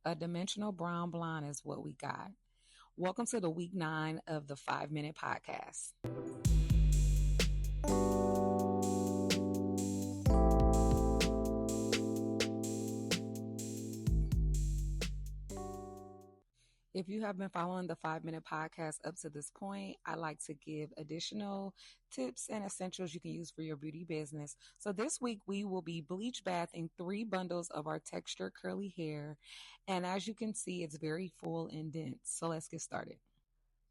A dimensional brown blonde is what we got. Welcome to the week 9 of the 5 Minute Podcast. If you have been following the 5 Minute Podcast up to this point, I like to give additional tips and essentials you can use for your beauty business. So this week we will be bleach bathing 3 bundles of our textured curly hair. And as you can see, it's very full and dense. So let's get started.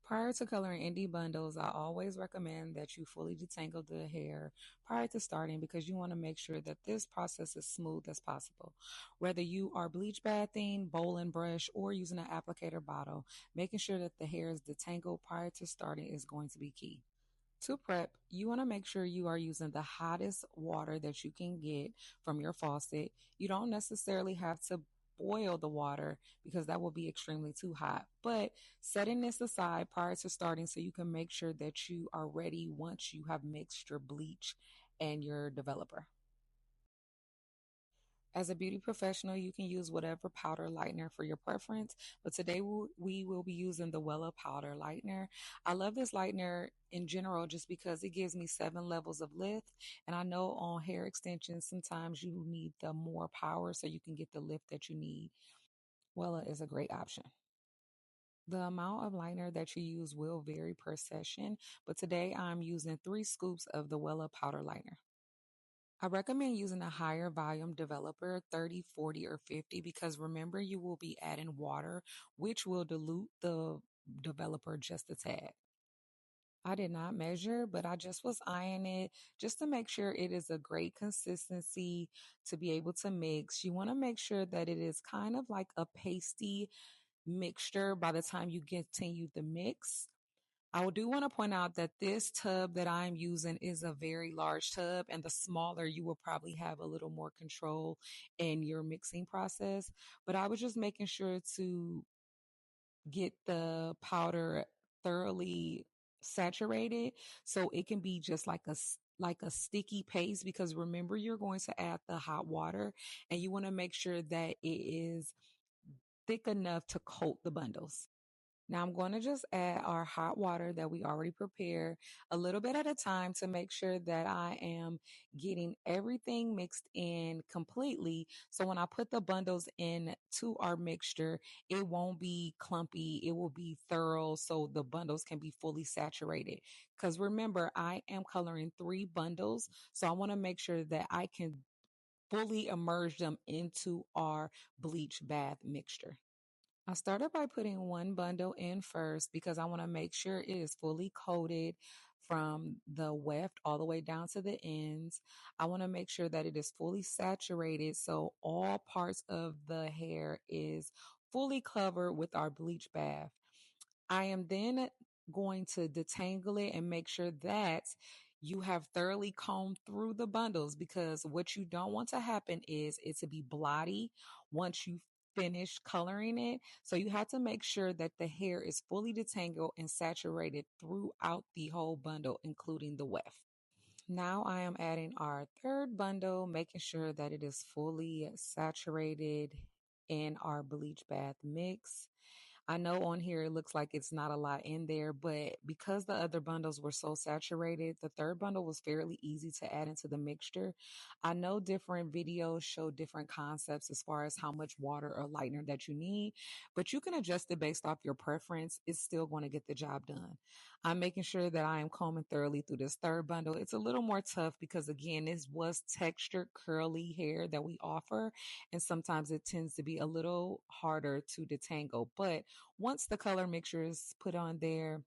Prior to coloring indie bundles, I always recommend that you fully detangle the hair prior to starting because you want to make sure that this process is smooth as possible. Whether you are bleach bathing, bowl and brush, or using an applicator bottle, making sure that the hair is detangled prior to starting is going to be key. To prep, you want to make sure you are using the hottest water that you can get from your faucet. You don't necessarily have to boil the water because that will be extremely too hot. But setting this aside prior to starting so you can make sure that you are ready once you have mixed your bleach and your developer. As a beauty professional, you can use whatever powder lightener for your preference, but today we will be using the Wella powder lightener. I love this lightener in general just because it gives me 7 levels of lift, and I know on hair extensions, sometimes you need the more power so you can get the lift that you need. Wella is a great option. The amount of liner that you use will vary per session, but today I'm using 3 scoops of the Wella powder liner. I recommend using a higher volume developer, 30, 40, or 50, because remember you will be adding water, which will dilute the developer just a tad. I did not measure, but I just was eyeing it just to make sure it is a great consistency to be able to mix. You want to make sure that it is kind of like a pasty mixture by the time you continue the mix. I do want to point out that this tub that I'm using is a very large tub, and the smaller you will probably have a little more control in your mixing process. But I was just making sure to get the powder thoroughly saturated so it can be just like a sticky paste, because remember you're going to add the hot water and you want to make sure that it is thick enough to coat the bundles. Now I'm going to just add our hot water that we already prepared a little bit at a time to make sure that I am getting everything mixed in completely. So when I put the bundles in to our mixture, it won't be clumpy. It will be thorough so the bundles can be fully saturated. Because remember, I am coloring 3 bundles. So I want to make sure that I can fully immerse them into our bleach bath mixture. I started by putting 1 bundle in first because I want to make sure it is fully coated from the weft all the way down to the ends. I want to make sure that it is fully saturated so all parts of the hair is fully covered with our bleach bath. I am then going to detangle it and make sure that you have thoroughly combed through the bundles, because what you don't want to happen is it to be blotty once you finish coloring it. So you have to make sure that the hair is fully detangled and saturated throughout the whole bundle, including the weft. Now I am adding our 3rd bundle, making sure that it is fully saturated in our bleach bath mix. I know on here it looks like it's not a lot in there, but because the other bundles were so saturated, the 3rd bundle was fairly easy to add into the mixture. I know different videos show different concepts as far as how much water or lightener that you need, but you can adjust it based off your preference. It's still going to get the job done. I'm making sure that I am combing thoroughly through this 3rd bundle. It's a little more tough because, again, this was textured curly hair that we offer, and sometimes it tends to be a little harder to detangle. But once the color mixture is put on there,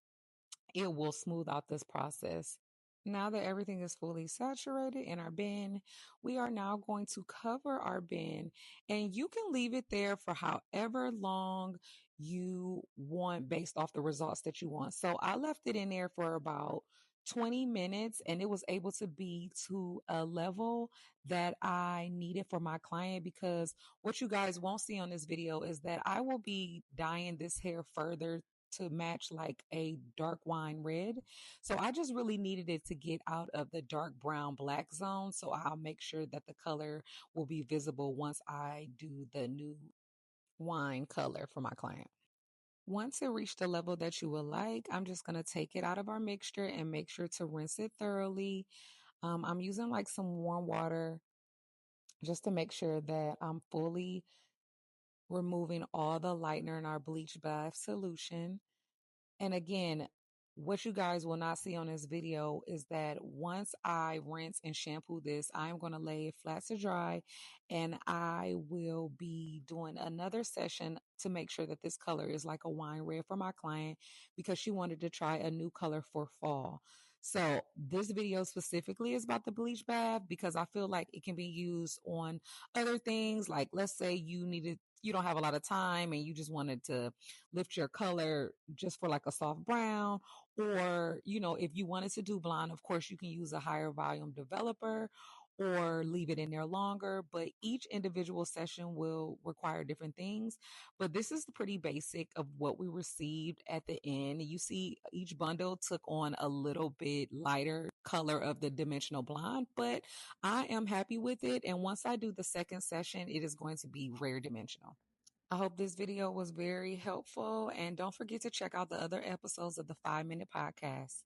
it will smooth out this process. Now that everything is fully saturated in our bin, we are now going to cover our bin, and you can leave it there for however long you want based off the results that you want. So I left it in there for about 20 minutes, and it was able to be to a level that I needed for my client, because what you guys won't see on this video is that I will be dyeing this hair further to match like a dark wine red. So I just really needed it to get out of the dark brown black zone. So I'll make sure that the color will be visible once I do the nude. wine color for my client. Once it reached the level that you would like, I'm just going to take it out of our mixture and make sure to rinse it thoroughly. I'm using like some warm water just to make sure that I'm fully removing all the lightener in our bleach bath solution. And again, what you guys will not see on this video is that once I rinse and shampoo this, I'm going to lay it flat to dry, and I will be doing another session to make sure that this color is like a wine red for my client because she wanted to try a new color for fall. So this video specifically is about the bleach bath because I feel like it can be used on other things. Like let's say you don't have a lot of time and you just wanted to lift your color just for like a soft brown, or if you wanted to do blonde, of course you can use a higher volume developer or leave it in there longer, but each individual session will require different things. But this is pretty basic of what we received at the end. You see each bundle took on a little bit lighter color of the dimensional blonde, but I am happy with it, and once I do the second session, it is going to be rare dimensional. I hope this video was very helpful, and don't forget to check out the other episodes of the 5 Minute Podcast.